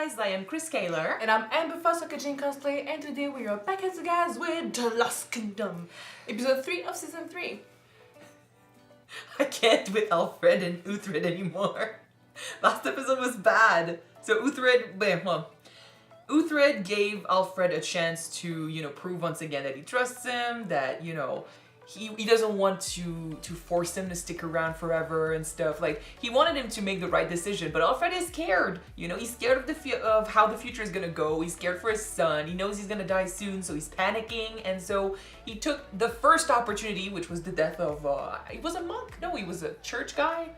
guys, I am Chris Kaler. And I'm Amber Foster Kyuujin Cosplay, and today we are back at you guys with The Lost Kingdom, episode 3 of season 3. I can't with Alfred and Uthred anymore. Last episode was bad. So Uthred gave Alfred a chance to, prove once again that he trusts him, that, he doesn't want to force him to stick around forever and stuff. Like, he wanted him to make the right decision, but Alfred is scared. He's scared of how the future is gonna go. He's scared for his son. He knows he's gonna die soon, so he's panicking. And so he took the first opportunity, which was the death of, he was a monk? No, he was a church guy.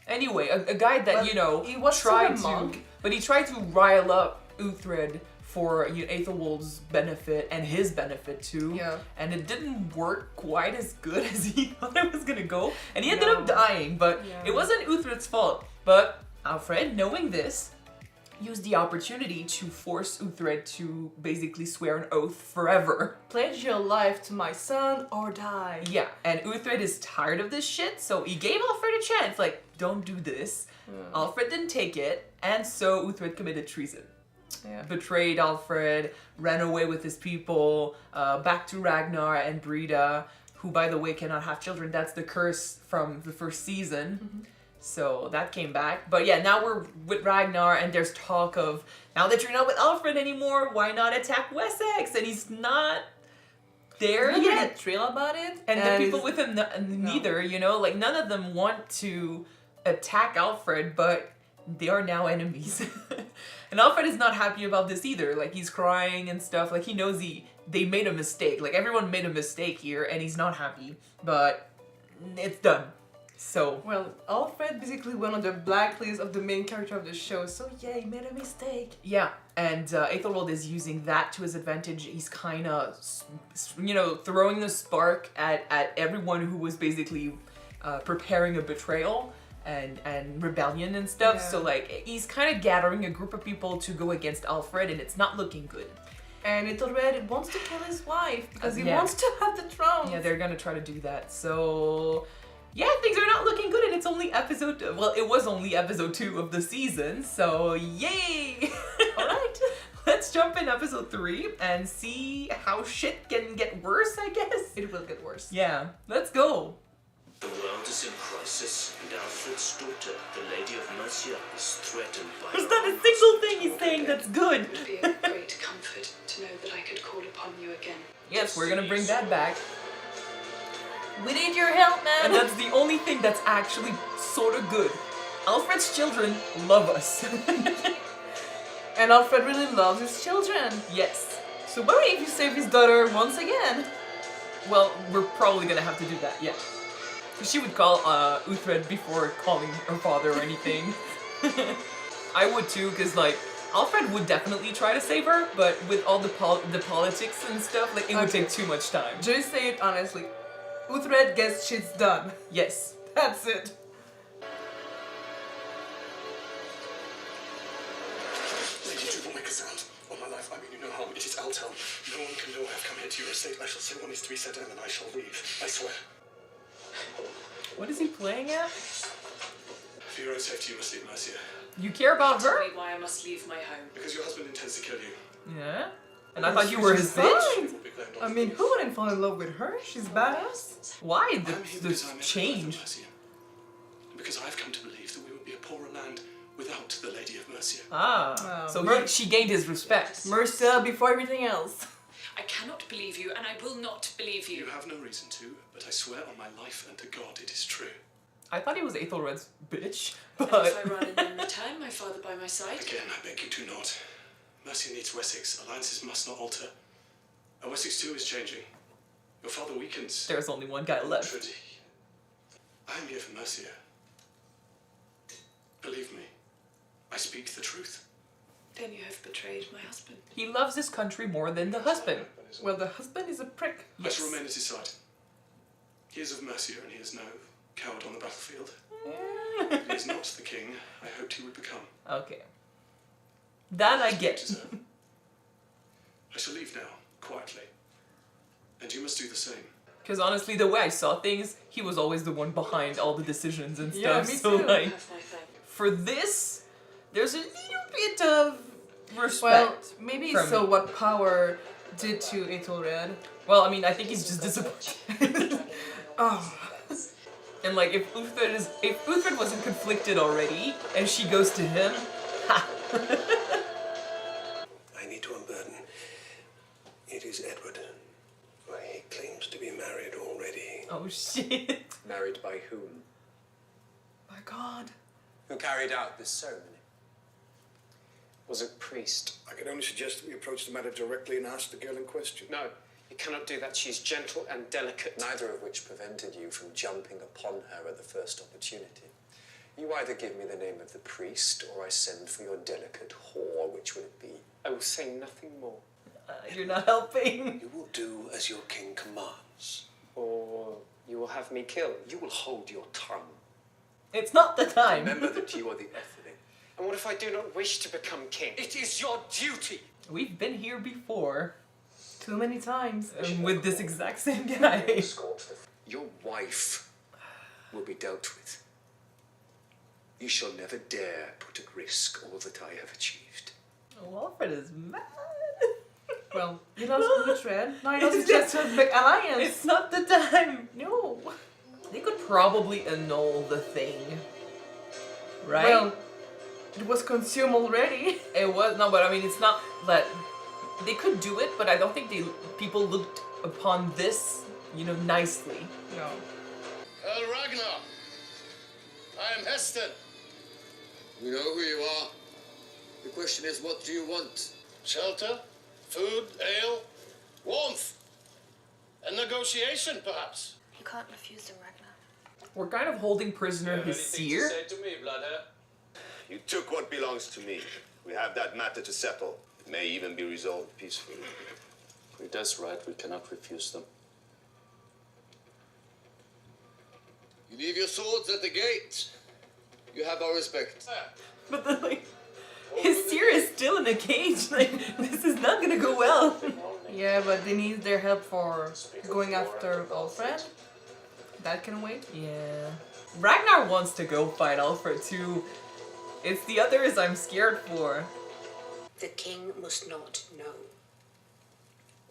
Anyway, a guy that, he was tried a monk. but he tried to rile up Uthred for Aethelwald's benefit and his benefit too. Yeah. And it didn't work quite as good as he thought it was gonna go. And he ended up dying, but it wasn't Uthred's fault. But Alfred, knowing this, used the opportunity to force Uthred to basically swear an oath forever. Pledge your life to my son or die. Yeah, and Uthred is tired of this shit, so he gave Alfred a chance, like, don't do this. Alfred didn't take it, and so Uthred committed treason. Yeah. Betrayed Alfred, ran away with his people, back to Ragnar and Brida, who, by the way, cannot have children. That's the curse from the first season. So that came back. But yeah, now we're with Ragnar, and there's talk of, now that you're not with Alfred anymore, why not attack Wessex? And he's not there He's not yet. really thrilled about it. And the people with him, neither, like, none of them want to attack Alfred, but they are now enemies. And Alfred is not happy about this either. Like, he's crying and stuff. Like, he knows they made a mistake. Like, everyone made a mistake here, and he's not happy. But it's done. So. Well, Alfred basically went on the blacklist of the main character of the show, so yeah, he made a mistake. Yeah, and Aethelwald is using that to his advantage. He's kind of, throwing the spark at everyone who was basically preparing a betrayal and rebellion and stuff. Yeah. So, like, he's kind of gathering a group of people to go against Alfred, and it's not looking good. And Aethelflaed wants to kill his wife because he wants to have the throne. Yeah, they're gonna try to do that. So, yeah, things are not looking good, and it's only it was only episode 2 of the season, so yay! Alright, let's jump in episode 3 and see how shit can get worse, I guess. It will get worse. Yeah, let's go. The world is in crisis, and Alfred's daughter, the Lady of Mercia, is threatened by... There's not a single thing he's saying that's good. It would be a great comfort to know that I could call upon you again. Yes, we're gonna bring that back. We need your help, man! And that's the only thing that's actually sort of good. Alfred's children love us. And Alfred really loves his children. Yes. So what if you save his daughter once again? Well, we're probably gonna have to do that, yeah. She would call Uthred before calling her father or anything. I would too, because, like, Alfred would definitely try to save her, but with all the politics and stuff, like, it would take too much time. Just say it honestly. Uthred gets shit's done. Yes. That's it. Lady, do not make a sound. On my life, I mean you no harm. It is Altel. No one can know I have come here to your estate. I shall say what needs to be said, and then I shall leave. I swear. What is he playing at? For your own safety, you must leave Mercia. You care about Tell her? me why I must leave my home. Because your husband intends to kill you. Yeah. And I thought you were his She's bitch? fine. Will be blamed on I mean, who wouldn't fall in love with her? She's badass. Why I'm here the because I'm change? Mercia. And because I've come to believe that we would be a poorer land without the Lady of Mercia. Ah. So she gained his respect. Mercia before everything else. I cannot believe you, and I will not believe you. You have no reason to, but I swear on my life and to God it is true. I thought he was Aethelred's bitch, And but... if I run and then return, my father by my side? Again, I beg you do not. Mercia needs Wessex. Alliances must not alter. And Wessex too is changing. Your father weakens. There's only one guy left. Uthred, I am here for Mercia. Believe me, I speak the truth. Then you have betrayed my husband. He loves his country more than the husband. Well, the husband is a prick. I shall remain at his side. He is of Mercia, and he is no coward on the battlefield. He is not the king I hoped he would become. Okay. That I get. Deserve. I shall leave now, quietly. And you must do the same. Because honestly, the way I saw things, he was always the one behind all the decisions and Yeah, stuff. me So too. like, Have my thanks. for this, there's a little bit of Well, respect. maybe from- so what power did to Aethelred. Well, I mean, I think he's just disappointed. Oh. And like, if Uthred wasn't conflicted already, and she goes to him, ha! I need to unburden. It is Edward. Why, he claims to be married already. Oh shit! Married by whom? My God. Who carried out this ceremony? Was it priest? I can only suggest that we approach the matter directly and ask the girl in question. No, you cannot do that. She's gentle and delicate. Neither of which prevented you from jumping upon her at the first opportunity. You either give me the name of the priest, or I send for your delicate whore. Which will it be? I will say nothing more. You're not helping. You will do as your king commands. Or you will have me killed. You will hold your tongue. It's not the time. Remember that you are the Aethelflaed. And what if I do not wish to become king? It is your duty. We've been here before. Too many times. With this exact same guy. Your wife will be dealt with. You shall never dare put at risk all that I have achieved. Oh, Alfred is mad. Well, he loves Uthred. Now he doesn't just have a big alliance. It's not the time. No. They could probably annul the thing. Right? Well, it was consumed already. It was, no, but I mean, it's not that they could do it, but I don't think people looked upon this, nicely. No. Earl Ragnar, I am Heston. We know who you are. The question is, what do you want? Shelter, food, ale, warmth, and negotiation, perhaps. You can't refuse them, Ragnar. We're kind of holding prisoner his seer. to me, Bloodhair? You took what belongs to me. We have that matter to settle. It may even be resolved peacefully. If he does right, we cannot refuse them. You leave your swords at the gate. You have our respect. But then, like, his seer is still in a cage. Like, this is not gonna go well. Yeah, but they need their help for going after Alfred. That can wait. Yeah. Ragnar wants to go fight Alfred too. It's the others I'm scared for. The king must not know.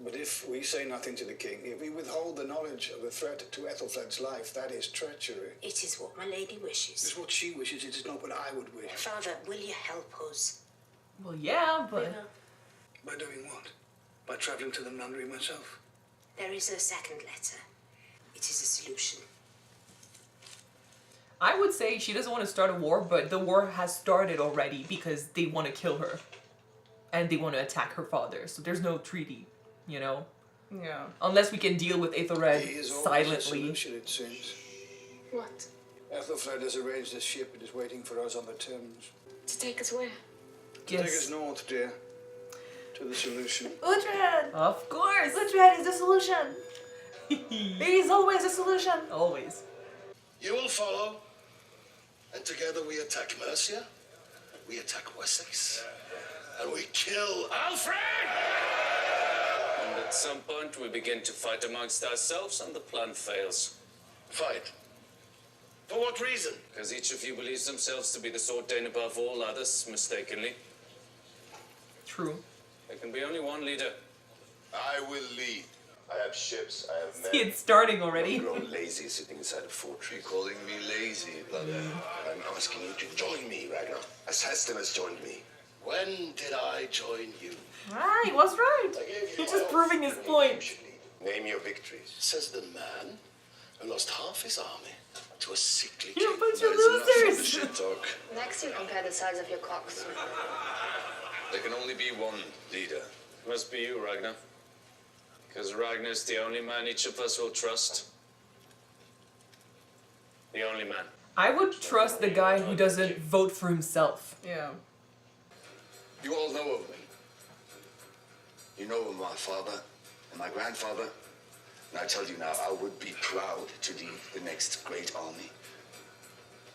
But if we say nothing to the king, if we withhold the knowledge of the threat to Aethelflaed's life, that is treachery. It is what my lady It wishes. is what she wishes, it is not what I would wish. Father, will you help us? Well, yeah, but By doing what? By travelling to the nunnery myself? There is a second letter. It is a solution. I would say she doesn't want to start a war, but the war has started already because they want to kill her. And they want to attack her father, so there's no treaty, Yeah. Unless we can deal with Aethelred He is always a silently. solution, it seems. What? Ethelflaed has arranged a ship and is waiting for us on the Thames. To take us where? Take us north, dear. To the solution. Uthred! Of course! Uthred is the solution! He's always the solution! Always. You will follow, and together we attack Mercia, we attack Wessex, and we kill Alfred! And at some point we begin to fight amongst ourselves and the plan fails. Fight. For what reason? Because each of you believes themselves to be the sword Dane above all others, mistakenly. True. There can be only one leader. I will lead. I have ships, I have men. See, it's starting already. Don't grow lazy sitting inside a fortress. You're calling me lazy, brother. I'm asking you to join me, Ragnar. As Heston has joined me. When did I join you? Ah, he was right! He's just proving his point. Name your victories. Says the man who lost half his army to a sickly You're a king. bunch of losers! Shit talk. Next you compare the size of your cocks. There can only be one leader. Must be you, Ragnar. Because Ragnar's the only man each of us will trust. The only man. I would trust the guy who doesn't vote for himself. Yeah. You all know of me. You know of my father and my grandfather. And I tell you now, I would be proud to lead the next great army.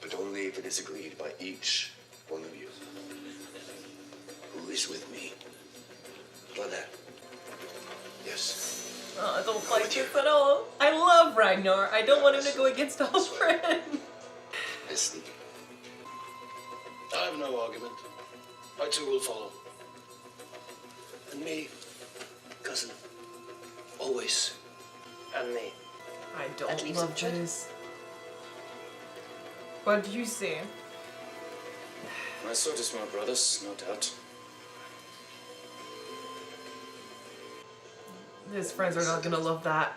But only if it is agreed by each one of you. Who is with me? Brother. Yes. Oh, I don't like this at all. I love Ragnar. I don't want him to go against Alfred. Listen. I have no argument. I too will follow. And me, cousin. Always. And me. I That don't leaves love Uthred. this. What do you say? My sword is my brother's, no doubt. His friends are not gonna love that.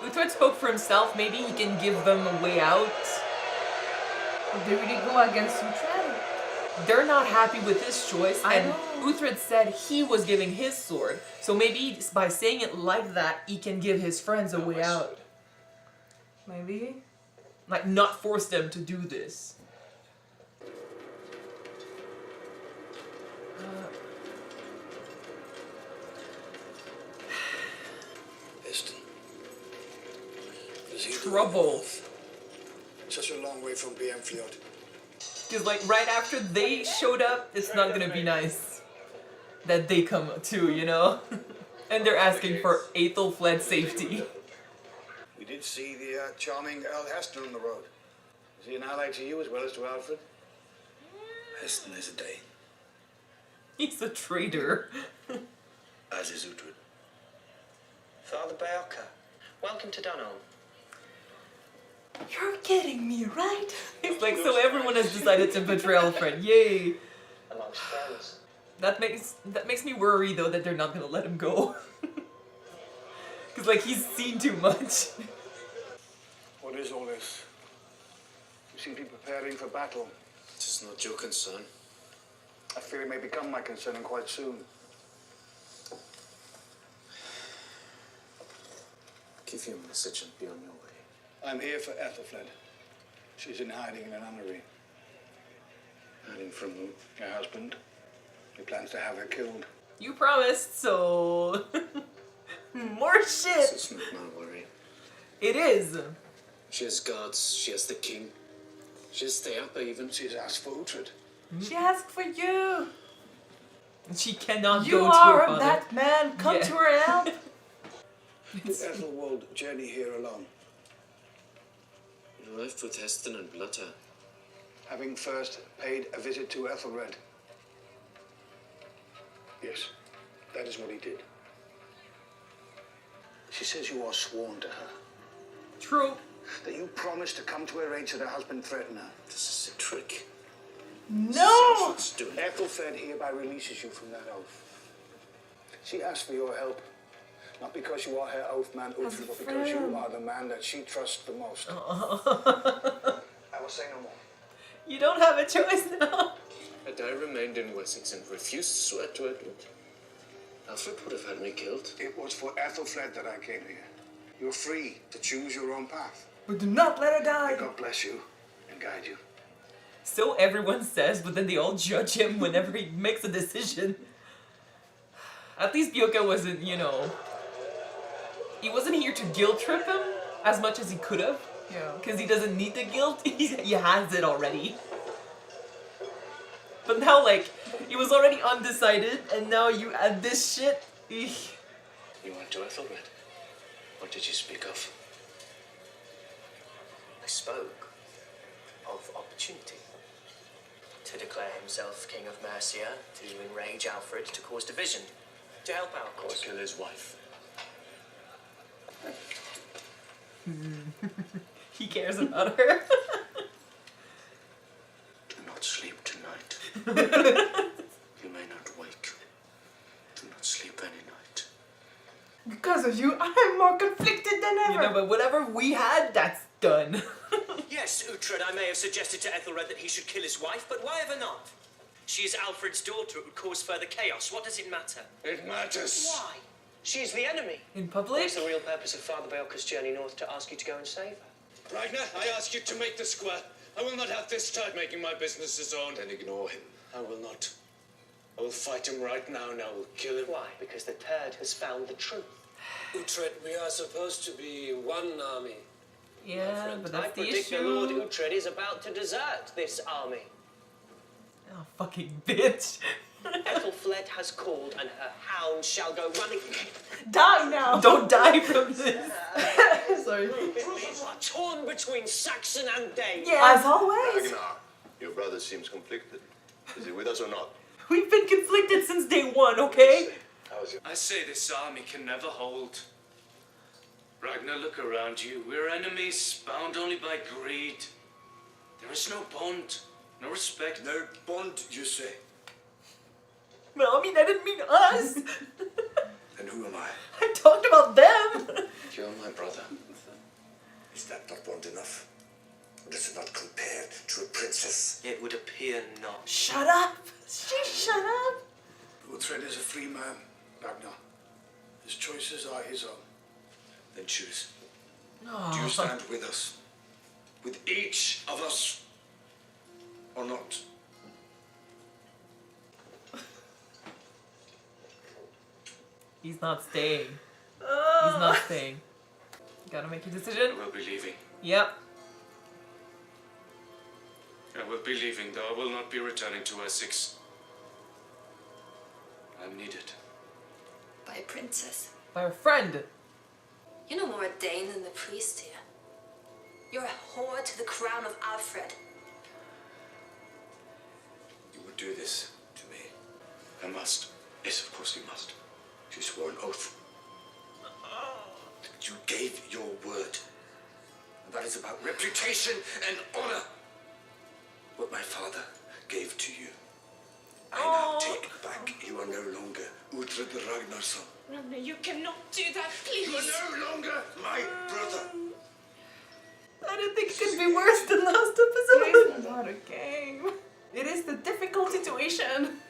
Uthred spoke for himself. Maybe he can give them a way out. Would they really go against Uthred? They're not happy with his choice, I and know. Uthred said he was giving his sword. So maybe by saying it like that, he can give his friends a way out. Maybe. Like, not force them to do this. Heston. Is he Trouble. such a long way from Aethelflaed? Because, like, right after they showed up, it's not gonna be nice that they come too, you know? And they're asking for Aethelflaed's safety. We did see the charming Earl Heston on the road. Is he an ally to you as well as to Alfred? Heston is a Dane, He's a traitor. as is Uthred. Father Baelka, welcome to Dunholm. You're kidding me, right? It's like, so everyone has decided to betray Alfred. Yay! Amongst friends. That makes me worry though that they're not gonna let him go. Cause like he's seen too much. What is all this? You seem to be preparing for battle. It is not your concern. I fear it may become my concern and quite soon. Give your message and be on your way. I'm here for Aethelflaed. She's in hiding in a nunnery. Hiding from who? Her husband. He plans to have her killed. You promised, so more shit. This is not my worry. It is. She has guards, she has the king. She has the upper even. She's asked for Uthred. She asked for you. She cannot You go to her are father. that man. Come Yeah. to her help. Did Aethelwald journey here alone? He arrived with Heston and Blutter. Having first paid a visit to Ethelred. Yes, that is what he did. She says you are sworn to her. True. That you promised to come to her aid should her husband threaten her. This is a trick. No. Let's do it. Ethelflaed hereby releases you from that oath. She asked for your help. Not because you are her oath man, Uthred, but because you are the man that she trusts the most. I will say no more. You don't have a choice now. Had I remained in Wessex and refused to swear to Edward, Alfred would have had me killed. It was for Ethelflaed that I came here. You're free to choose your own path. But do not let her May die. God bless you and guide you. So everyone says, but then they all judge him whenever he makes a decision. At least Byoka wasn't, you know, he wasn't here to guilt trip him as much as he could have. Yeah. Because he doesn't need the guilt. He has it already. But now, like, he was already undecided, and now you add this shit. Eesh. You went to Ethelred. What did you speak of? I spoke of opportunity. To declare himself King of Mercia, to enrage Alfred, to cause division, to help our To cause. kill his wife. He cares about her. Do not sleep tonight. You may not wake. Do not sleep any night. Because of you, I'm more conflicted than ever. You know, but whatever we had, that's done. Yes, Uthred, I may have suggested to Ethelred that he should kill his wife, but why ever not? She is Alfred's daughter. It would cause further chaos. What does it matter? It matters. Why? She is the enemy. In What public? is the real purpose of Father Baelka's journey north to ask you to go and save her? Ragnar, I ask you to make the square. I will not have this tide making my business his own. Then ignore him. I will not. I will fight him right now and I will kill him. Why? Because the turd has found the truth. Uthred, we are supposed to be one army. Yeah, but I that's the predict the Lord issue. Uthred is about to desert this army. Oh, fucking bitch. Aethelflaed has called, and her hound shall go running. Die now. Don't die from this. Sorry. Are torn between Saxon and Dane. As always. Ragnar, your brother seems conflicted. Is he with us or not? We've been conflicted since day one, okay? I say this army can never hold. Ragnar, look around you. We're enemies, bound only by greed. There is no bond, no respect. No bond, you say? Well, I mean, I didn't mean us. Then who am I? I talked about them. You're my brother. Is that not bond enough? Or does it not compare to a princess? It would appear not. Shut up. Shut up. Uthred is a free man, Ragnar. His choices are his own. Then choose. Oh. Do you stand with us? With each of us? Or not? He's not staying. He's not staying. You gotta make a decision. I will be leaving. Yep. I will be leaving, though I will not be returning to Wessex. I'm needed. By a princess. By a friend. You're no more a Dane than the priest here. You're a whore to the crown of Alfred. You would do this to me? I must. Yes, of course you must. You swore an oath. You gave your word. And that is about reputation and honor. What my father gave to you. I now take back. You are no longer Uthred the Ragnarson. No, you cannot do that, please. You are no longer my brother. I didn't think it could be worse than last episode. It's not a game. It is the difficult situation.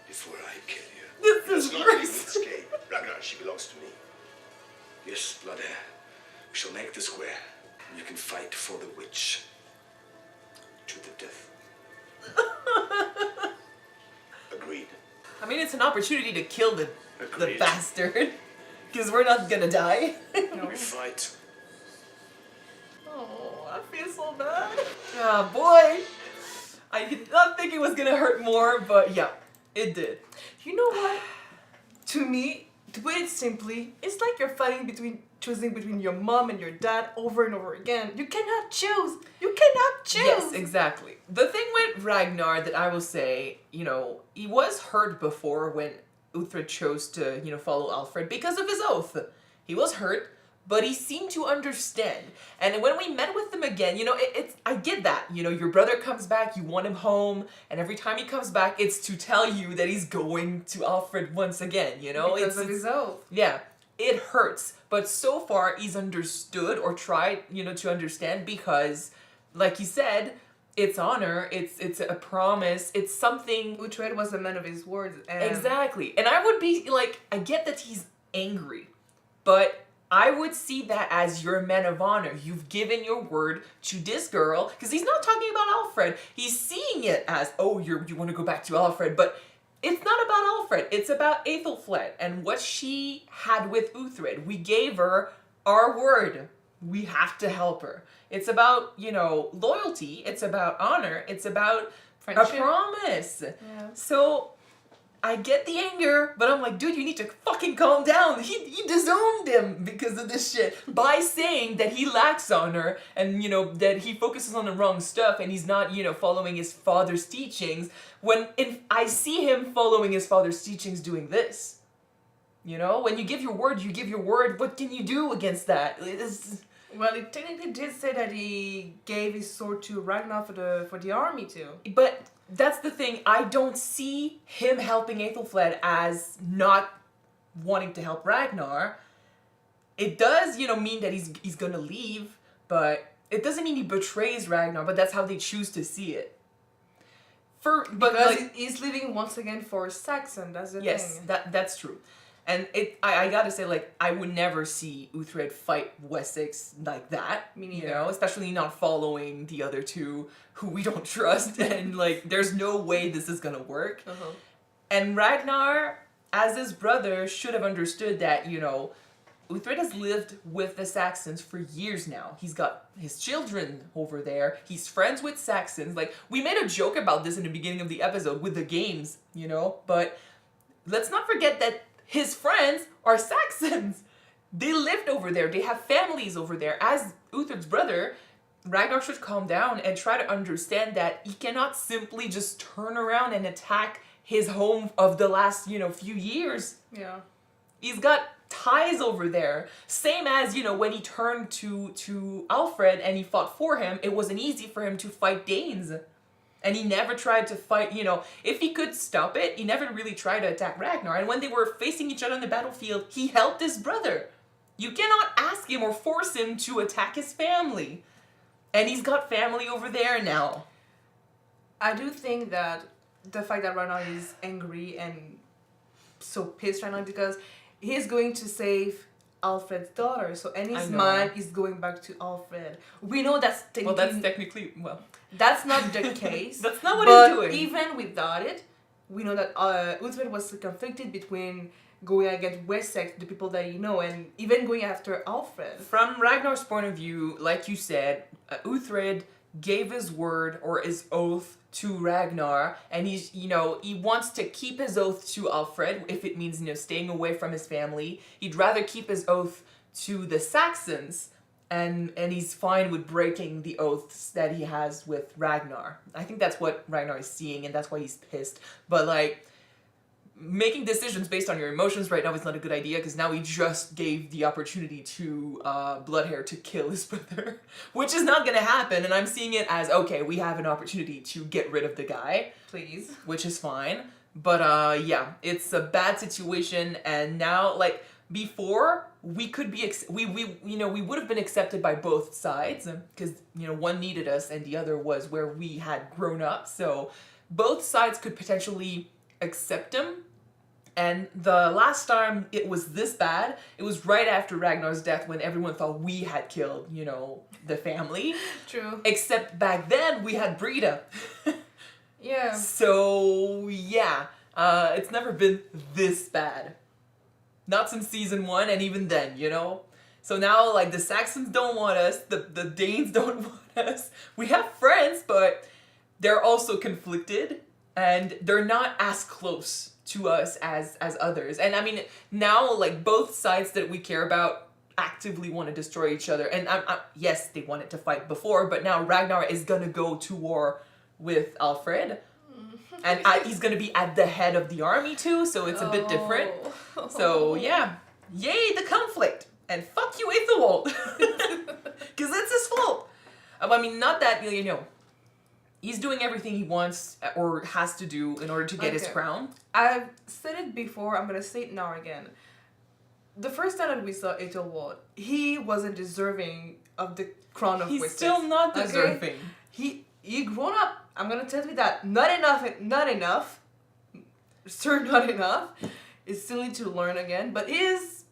Before I kill you. This Let's is not leave worse. this game. Ragnar, she belongs to me. Yes, blood heir. We shall make the square. And you can fight for the witch. To the death. Agreed. I mean, it's an opportunity to kill the Agreed. bastard. Because we're not gonna die. We fight. Oh, I feel so bad. Oh boy. I did not think it was gonna hurt more, but yeah, it did. You know what? To me, to put it simply, it's like you're choosing between your mom and your dad over and over again. You cannot choose. You cannot choose. Yes, exactly. The thing with Ragnar that I will say, you know, he was hurt before when Uthred chose to, you know, follow Alfred because of his oath. He was hurt, but he seemed to understand. And when we met with him again, you know, I get that. You know, your brother comes back, you want him home, and every time he comes back, it's to tell you that he's going to Alfred once again, you know? Because of his oath. Yeah, it hurts. But so far, he's understood or tried, you know, to understand because, like he said, it's honor, it's a promise, it's something... Uthred was a man of his words. And Exactly. And I would be like, I get that he's angry, but I would see that as you're a man of honor. You've given your word to this girl, because he's not talking about Alfred. He's seeing it as, oh, you want to go back to Alfred, but it's not about Alfred. It's about Aethelflaed and what she had with Uthred. We gave her our word. We have to help her. It's about, you know, loyalty. It's about honor. It's about Friendship. a promise. Yeah. So I get the anger, but I'm like, dude, you need to fucking calm down. He disowned him because of this shit by saying that he lacks honor and, you know, that he focuses on the wrong stuff and he's not, you know, following his father's teachings. When I see him following his father's teachings doing this. You know, when you give your word, you give your word. What can you do against that? Well, it technically did say that he gave his sword to Ragnar for the army too. But that's the thing. I don't see him helping Aethelflaed as not wanting to help Ragnar. It does, you know, mean that he's gonna leave, but it doesn't mean he betrays Ragnar. But that's how they choose to see it. Because he's leaving once again for Saxon. That's the yes, thing. that's true. And I gotta say, like, I would never see Uthred fight Wessex like that. Me You neither. know, especially not following the other two who we don't trust. And, like, there's no way this is gonna work. Uh-huh. And Ragnar, as his brother, should have understood that, you know, Uthred has lived with the Saxons for years now. He's got his children over there. He's friends with Saxons. Like, we made a joke about this in the beginning of the episode with the games, you know? But let's not forget that his friends are Saxons. They lived over there. They have families over there. As Uthred's brother, Ragnar should calm down and try to understand that he cannot simply just turn around and attack his home of the last, few years. Yeah. He's got ties over there. Same as, when he turned to Alfred and he fought for him, it wasn't easy for him to fight Danes. And he never tried to fight, if he could stop it, he never really tried to attack Ragnar. And when they were facing each other on the battlefield, he helped his brother. You cannot ask him or force him to attack his family. And he's got family over there now. I do think that the fact that Ragnar is angry and so pissed right now because he's going to save Alfred's daughter. So in his mind is going back to Alfred. We know that's technically... That's not the case. That's not what he's doing. But even without it, we know that Uthred was conflicted between going against Wessex, the people that you know, and even going after Alfred. From Ragnar's point of view, like you said, Uthred gave his word or his oath to Ragnar, and he's, he wants to keep his oath to Alfred, if it means, staying away from his family. He'd rather keep his oath to the Saxons, and he's fine with breaking the oaths that he has with Ragnar. I think that's what Ragnar is seeing, and that's why he's pissed. But, making decisions based on your emotions right now is not a good idea, because now he just gave the opportunity to Bloodhair to kill his brother, which is not going to happen, and I'm seeing it as, okay, we have an opportunity to get rid of the guy. Please. Which is fine. But, yeah, it's a bad situation, and now, before, we could be, we would have been accepted by both sides, because, one needed us, and the other was where we had grown up, so both sides could potentially accept him. And the last time it was this bad, it was right after Ragnar's death when everyone thought we had killed, the family. True. Except back then we had Brita. Yeah. So, yeah. It's never been this bad. Not since season 1, and even then, So now, the Saxons don't want us, the Danes don't want us. We have friends, but they're also conflicted, and they're not as close to us as others. And I mean, now, both sides that we care about actively want to destroy each other. And yes, they wanted to fight before, but now Ragnar is gonna go to war with Alfred. And he's gonna be at the head of the army too, so it's a bit different. So yeah, yay the conflict, and fuck you Aethelwald, because it's his fault. I mean, not that, he's doing everything he wants or has to do in order to get his crown. I've said it before, I'm gonna say it now again. The first time that we saw Aethelwald, he wasn't deserving of the crown of Wessex. He's still not deserving. He grown up. I'm gonna tell you that. Not enough. Sir, not enough. He still need to learn again, but if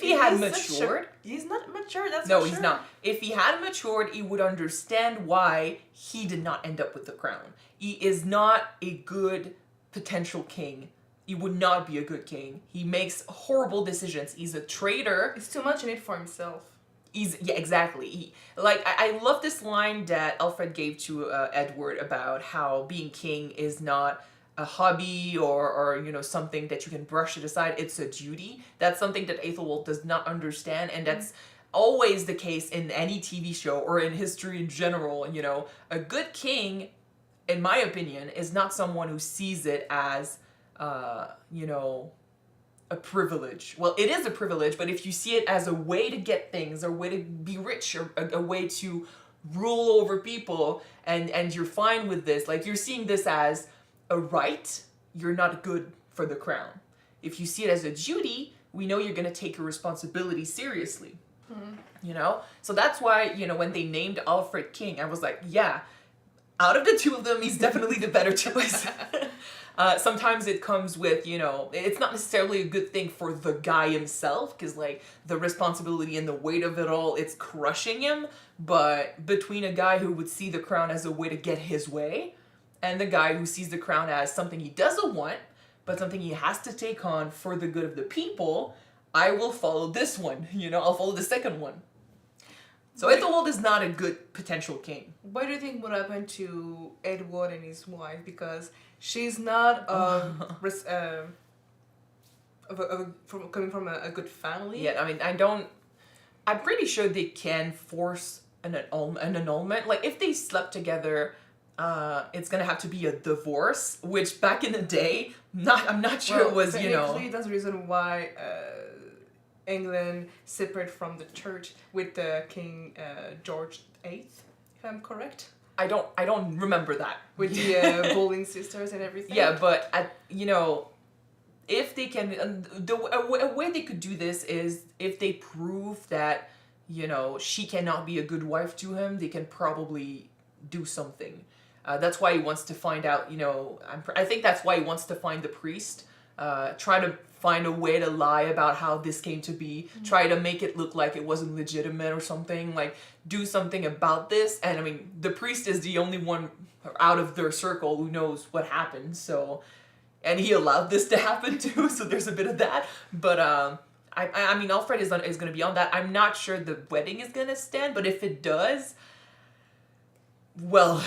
he had matured... He's not mature, that's No, for he's sure. not. If he had matured, he would understand why he did not end up with the crown. He is not a good potential king. He would not be a good king. He makes horrible decisions. He's a traitor. He's too much in it for himself. Yeah, exactly. I love this line that Alfred gave to Edward about how being king is not a hobby or something that you can brush it aside. It's a duty. That's something that Aethelwald does not understand, and that's always the case in any TV show or in history in general. A good king, in my opinion, is not someone who sees it as a privilege. Well, it is a privilege, but if you see it as a way to get things, or a way to be rich, or a way to rule over people, and you're fine with this, you're seeing this as a right, you're not good for the crown. If you see it as a duty, we know you're going to take your responsibility seriously. So that's why, when they named Alfred king, I was like, yeah, out of the two of them, he's definitely the better choice. Sometimes it comes with, it's not necessarily a good thing for the guy himself, because, the responsibility and the weight of it all, it's crushing him. But between a guy who would see the crown as a way to get his way, and the guy who sees the crown as something he doesn't want, but something he has to take on for the good of the people, I will follow this one. I'll follow the second one. So Aethelwald is not a good potential king. What do you think would happen to Edward and his wife? Because she's not coming from a good family. Yeah, I mean, I'm pretty sure they can force an annulment. If they slept together, it's gonna have to be a divorce, which back in the day, I'm not sure it was, you know. That's the reason why England separated from the church with King George VIII, if I'm correct. I don't remember that. With the Bowling sisters and everything. Yeah, but you know, if they can, a way they could do this is if they prove that, you know, she cannot be a good wife to him, they can probably do something. That's why he wants to find out, you know, I think that's why he wants to find the priest, try to find a way to lie about how this came to be, try to make it look like it wasn't legitimate or something, like do something about this. And I mean, the priest is the only one out of their circle who knows what happened, so, and he allowed this to happen too, so there's a bit of that. But I mean, Uthred is going to be on that. I'm not sure the wedding is going to stand, but if it does, well,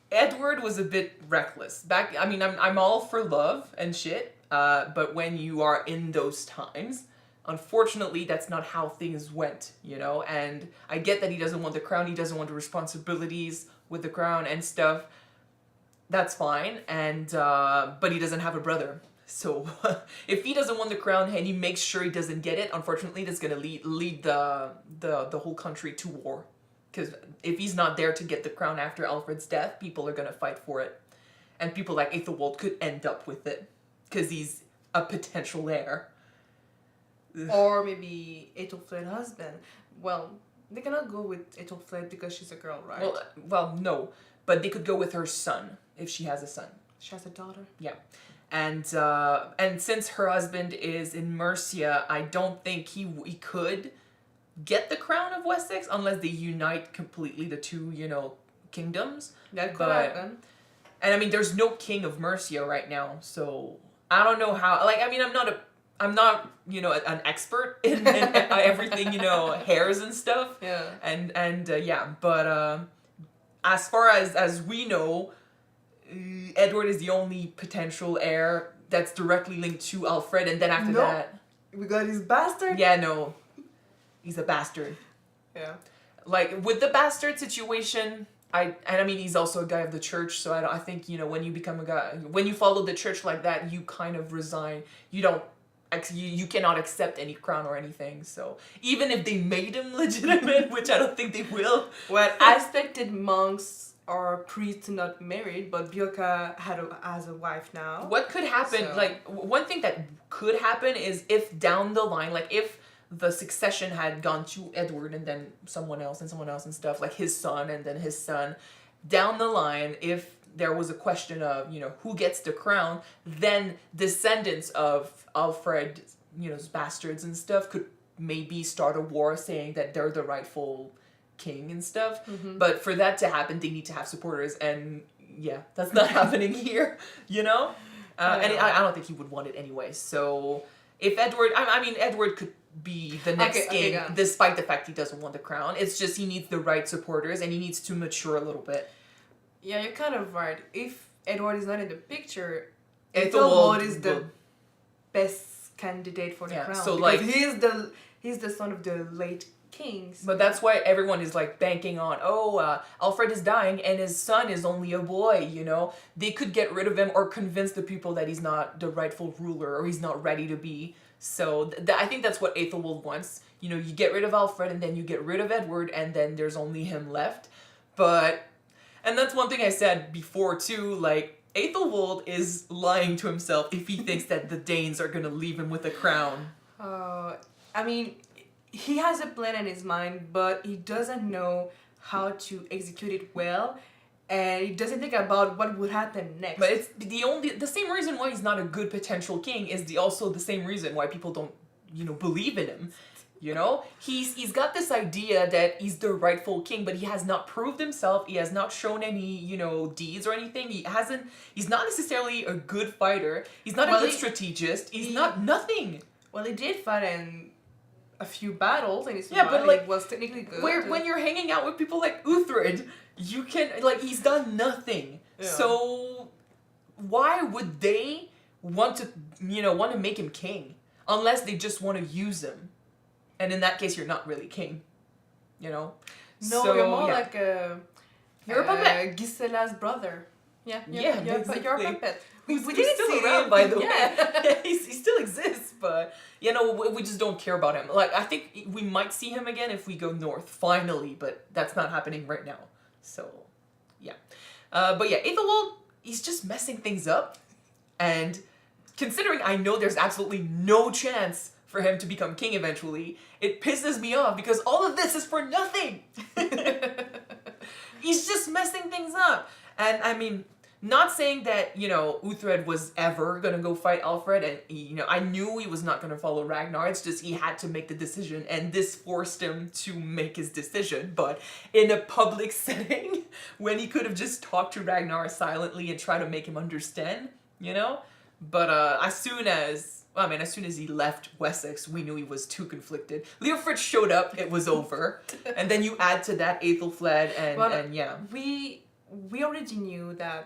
Edward was a bit reckless. I mean, I'm all for love and shit, but when you are in those times, unfortunately, that's not how things went, you know? And I get that he doesn't want the crown, he doesn't want the responsibilities with the crown and stuff. That's fine, and but he doesn't have a brother. So if he doesn't want the crown and he makes sure he doesn't get it, unfortunately, that's gonna lead the whole country to war. Because if he's not there to get the crown after Alfred's death, people are gonna fight for it, and people like Aethelflaed could end up with it because he's a potential heir. Or maybe Aethelflaed's husband. Well, they cannot go with Aethelflaed because she's a girl, right? Well, no, but they could go with her son if she has a son. She has a daughter. Yeah. And since her husband is in Mercia, I don't think he could get the crown of Wessex unless they unite completely the two, you know, kingdoms. That could happen. And I mean, there's no king of Mercia right now, so I don't know how. Like, I mean, I'm not, you know, an expert in everything, you know, hairs and stuff. Yeah. And yeah, but as far as we know, Edward is the only potential heir that's directly linked to Alfred, and then after that, we got his bastard. Yeah, no, he's a bastard. Yeah. Like with the bastard situation, I mean he's also a guy of the church, so I think, you know, when you become a guy, when you follow the church like that, you kind of resign. You don't. You cannot accept any crown or anything. So even if they made him legitimate, which I don't think they will. Well, I expected monks or priests not married, but Bjorka has a wife now. What could happen, So- like, one thing that could happen is if down the line, like, if the succession had gone to Edward and then someone else and stuff, like his son and then his son, down the line, if there was a question of, you know, who gets the crown, then descendants of Alfred, you know, his bastards and stuff, could maybe start a war saying that they're the rightful king and stuff. But for that to happen, they need to have supporters, and yeah, that's not happening here, you know? And I don't think he would want it anyway. So if Edward, I mean, Edward could be the next king, yeah. despite the fact he doesn't want the crown. It's just he needs the right supporters, and he needs to mature a little bit. Yeah, you're kind of right. If Edward is not in the picture, Aethelwald Aethelwald is the best candidate for the crown. So, because like, he's the son of the late kings. But that's why everyone is like banking on, Alfred is dying and his son is only a boy, you know? They could get rid of him or convince the people that he's not the rightful ruler or he's not ready to be. So I think that's what Aethelwald wants. You know, you get rid of Alfred and then you get rid of Edward and then there's only him left. And that's one thing I said before too, like, Aethelwald is lying to himself if he thinks that the Danes are gonna leave him with a crown. I mean, he has a plan in his mind, but he doesn't know how to execute it well, and he doesn't think about what would happen next. But it's the same reason why he's not a good potential king is also the same reason why people don't, you know, believe in him. You know, he's got this idea that he's the rightful king, but he has not proved himself. He has not shown any, you know, deeds or anything. He's not necessarily a good fighter. He's not a good strategist. He's not nothing. Well, he did fight in a few battles, and his but like, was technically good. When you're hanging out with people like Uthred, you can, like, he's done nothing. Yeah. So why would they want to make him king unless they just want to use him? And in that case, you're not really king, you know? No, so, you're more yeah. like You're a puppet. Gisela's brother. Yeah, Yeah, you're a basically. puppet. Who's We didn't still see around, him. by the way. Yeah. he still exists, but we just don't care about him. Like, I think we might see him again if we go north, finally, but that's not happening right now. So, yeah. But yeah, Aethelwald, he's just messing things up, and considering I know there's absolutely no chance for him to become king eventually, it pisses me off because all of this is for nothing. He's just messing things up. And I mean, not saying that, Uthred was ever gonna go fight Alfred, and I knew he was not gonna follow Ragnar. It's just he had to make the decision, and this forced him to make his decision. But in a public setting, when he could have just talked to Ragnar silently and try to make him understand, But as soon as he left Wessex, we knew he was too conflicted. Leofrid showed up, it was over. And then you add to that Aethelflaed and yeah. We already knew that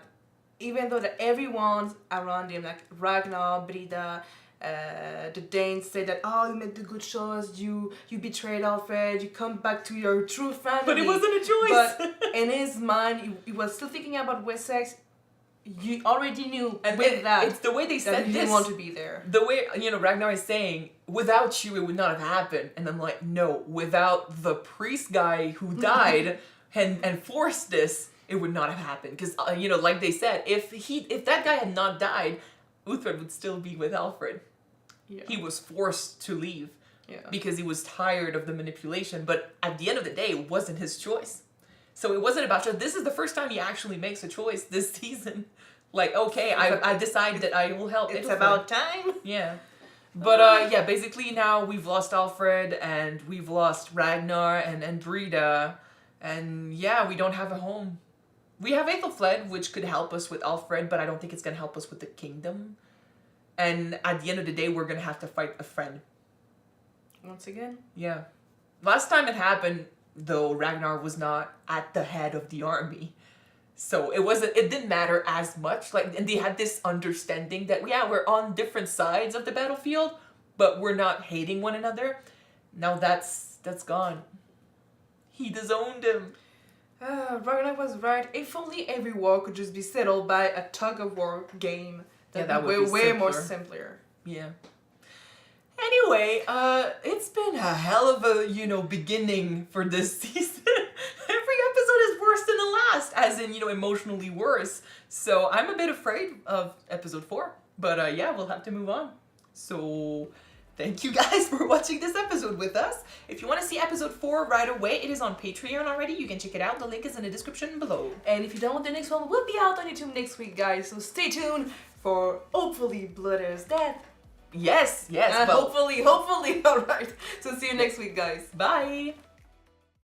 even though that everyone around him, like Ragnar, Brida, the Danes said that, oh, you made the good choice, you betrayed Alfred, you come back to your true family. But it wasn't a choice. But in his mind, he was still thinking about Wessex. You already knew and with that. It's the way they said he this. didn't want to be there. The way, Ragnar is saying, without you, it would not have happened. And I'm like, no, without the priest guy who died and forced this, it would not have happened. Because, like they said, if that guy had not died, Uthred would still be with Alfred. Yeah. He was forced to leave because he was tired of the manipulation. But at the end of the day, it wasn't his choice. So it wasn't about, this is the first time he actually makes a choice this season. Like, okay, I decide that I will help. It's about time. Yeah. But, basically now we've lost Alfred and we've lost Ragnar and Brida. And, yeah, we don't have a home. We have Aethelflaed, which could help us with Alfred, but I don't think it's going to help us with the kingdom. And at the end of the day, we're going to have to fight a friend. Once again? Yeah. Last time it happened, though, Ragnar was not at the head of the army. So it didn't matter as much. And they had this understanding that, we're on different sides of the battlefield, but we're not hating one another. Now that's gone. He disowned him. Ragnar was right. If only every war could just be settled by a tug-of-war game. That would be way more simpler. Yeah. Anyway, it's been a hell of a, beginning for this season. Every episode is worse than the last, as in, emotionally worse. So I'm a bit afraid of episode 4. But we'll have to move on. So thank you guys for watching this episode with us. If you want to see episode 4 right away, it is on Patreon already. You can check it out. The link is in the description below. And if you don't want the next one, we'll be out on YouTube next week, guys. So stay tuned for hopefully Blood's death. Yes. And hopefully, alright. So see you next week, guys. Bye.